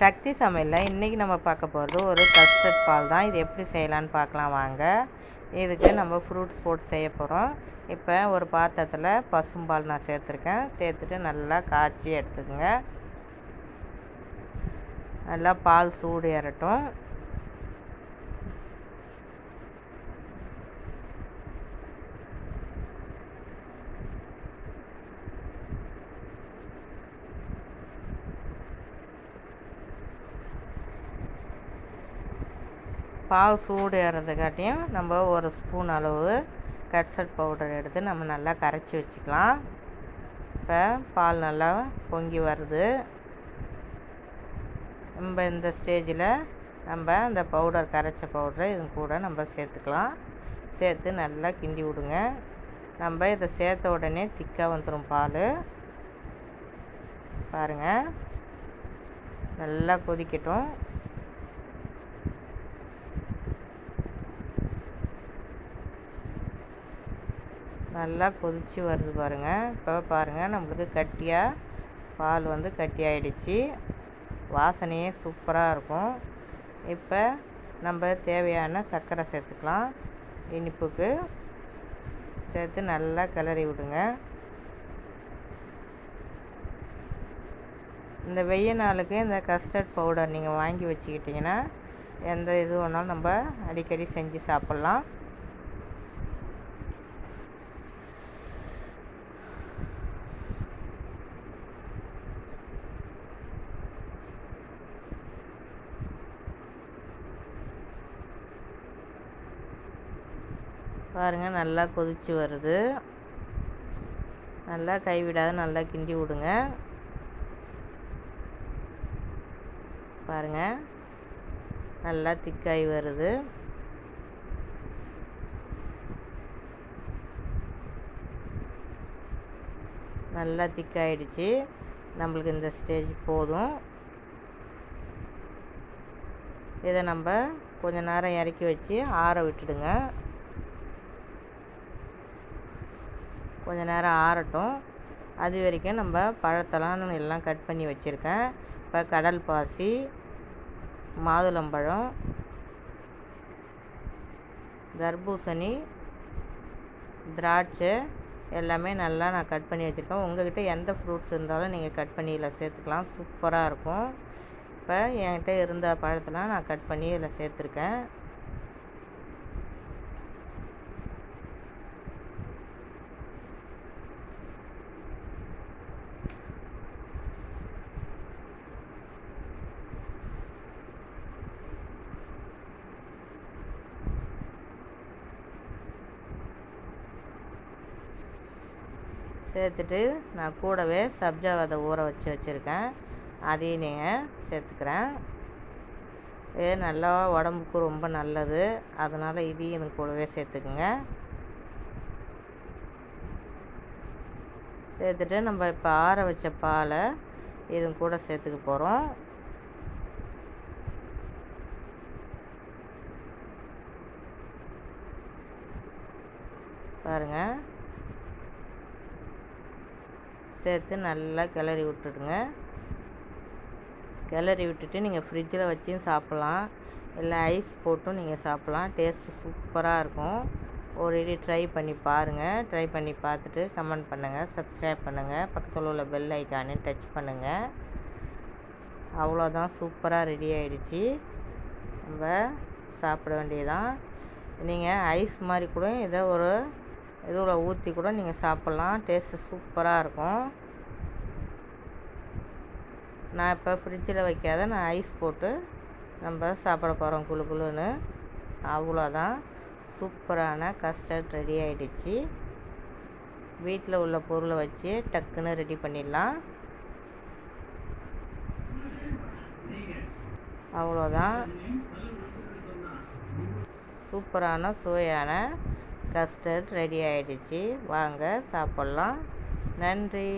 சக்தி சமையலில் இன்றைக்கி நம்ம பார்க்க போகிறது ஒரு கஸ்டர்ட் பால் தான். இது எப்படி செய்யலான்னு பார்க்கலாம் வாங்க. இதுக்கு நம்ம ஃப்ரூட்ஸ் போட்டு செய்ய போகிறோம். இப்போ ஒரு பாத்திரத்தில் பசும்பால் நான் சேர்த்துருக்கேன். சேர்த்துட்டு நல்லா காய்ச்சி எடுத்துக்கோங்க. நல்லா பால் சூடு ஏறட்டும். பால் சூடு ஏறதுக்காட்டியும் நம்ம ஒரு ஸ்பூன் அளவு கஸ்டர்ட் பவுடர் எடுத்து நம்ம நல்லா கரைச்சி வச்சுக்கலாம். இப்போ பால் நல்லா பொங்கி வருது. நம்ம இந்த ஸ்டேஜில் நம்ம அந்த பவுடர் கரைச்ச பவுடரை இது கூட நம்ம சேர்த்துக்கலாம். சேர்த்து நல்லா கிண்டி விடுங்க. நம்ம இதை சேர்த்த உடனே திக்காக வந்துடும் பால். பாருங்கள், நல்லா கொதிக்கட்டும். நல்லா கொதித்து வருது பாருங்கள். இப்போ பாருங்கள், நம்மளுக்கு கட்டியாக பால் வந்து கட்டியாயிடுச்சு. வாசனையே சூப்பராக இருக்கும். இப்போ நம்ம தேவையான சர்க்கரை சேர்த்துக்கலாம். இனிப்புக்கு சேர்த்து நல்லா கிளறி விடுங்க. இந்த வெய்ய நாளுக்கு இந்த கஸ்டர்ட் பவுடர் நீங்கள் வாங்கி வச்சுக்கிட்டிங்கன்னா எந்த இது வேணாலும் நம்ம அடிக்கடி செஞ்சு சாப்பிட்லாம். பாருங்கள், நல்லா கொதித்து வருது. நல்லா கைவிடாத நல்லா கிண்டி விடுங்க. பாருங்கள், நல்லா திக்காகி வருது. நல்லா திக்காயிடுச்சு. நம்மளுக்கு இந்த ஸ்டேஜ் போதும். இதை நம்ம கொஞ்ச நேரம் இறக்கி வச்சு ஆற விட்டுடுங்க. கொஞ்ச நேரம் ஆறட்டும். அது வரைக்கும் நம்ம பழத்தெல்லாம் நான் எல்லாம் கட் பண்ணி வச்சுருக்கேன். இப்போ கடல் பாசி, மாதுளம்பழம், தர்பூசணி, திராட்சை எல்லாமே நல்லா நான் கட் பண்ணி வச்சுருக்கேன். உங்கள்கிட்ட எந்த ஃப்ரூட்ஸ் இருந்தாலும் நீங்கள் கட் பண்ணி இதில் சேர்த்துக்கலாம். சூப்பராக இருக்கும். இப்போ என்கிட்ட இருந்த பழத்தெல்லாம் நான் கட் பண்ணி இதில் சேர்த்துருக்கேன். சேர்த்துட்டு நான் கூடவே சப்ஜா விதை ஊற வச்சுருக்கேன். அதையும் நீங்கள் சேர்த்துக்கிறேன். இது நல்லா உடம்புக்கு ரொம்ப நல்லது. அதனால் இதையும் இது கூடவே சேர்த்துக்குங்க. சேர்த்துட்டு நம்ம இப்போ ஆற வச்ச பாலை இது கூட சேர்த்துக்க போகிறோம். பாருங்கள், சேர்த்து நல்லா கிளறி விட்டுடுங்க. கிளறி விட்டுட்டு நீங்கள் ஃப்ரிட்ஜில் வச்சும் சாப்பிட்லாம், இல்லை ஐஸ் போட்டும் நீங்கள் சாப்பிட்லாம். டேஸ்ட்டு சூப்பராக இருக்கும். ஒரு இது ட்ரை பண்ணி பாருங்கள். ட்ரை பண்ணி பார்த்துட்டு கமெண்ட் பண்ணுங்கள், சப்ஸ்கிரைப் பண்ணுங்கள், பக்கத்தில் உள்ள பெல் ஐக்கானே டச் பண்ணுங்கள். அவ்வளோதான், சூப்பராக ரெடி ஆகிடுச்சு. நம்ம சாப்பிட வேண்டியதான். நீங்கள் ஐஸ் மாதிரி கூட இதை ஒரு இதில் ஊற்றி கூட நீங்கள் சாப்பிட்லாம். டேஸ்ட்டு சூப்பராக இருக்கும். நான் இப்போ ஃப்ரிட்ஜில் வைக்காத நான் ஐஸ் போட்டு நம்ம சாப்பிட போகிறோம் குளு குளுன்னு. அவ்வளோதான், சூப்பரான கஸ்டர்ட் ரெடி ஆகிடுச்சு. வீட்டில் உள்ள பொருளை வச்சு டக்குன்னு ரெடி பண்ணிடலாம். அவ்வளோதான், சூப்பரான சுவையான கஸ்டர்ட் ரெடி ஆகிடுச்சு. வாங்க சாப்பிட்லாம். நன்றி.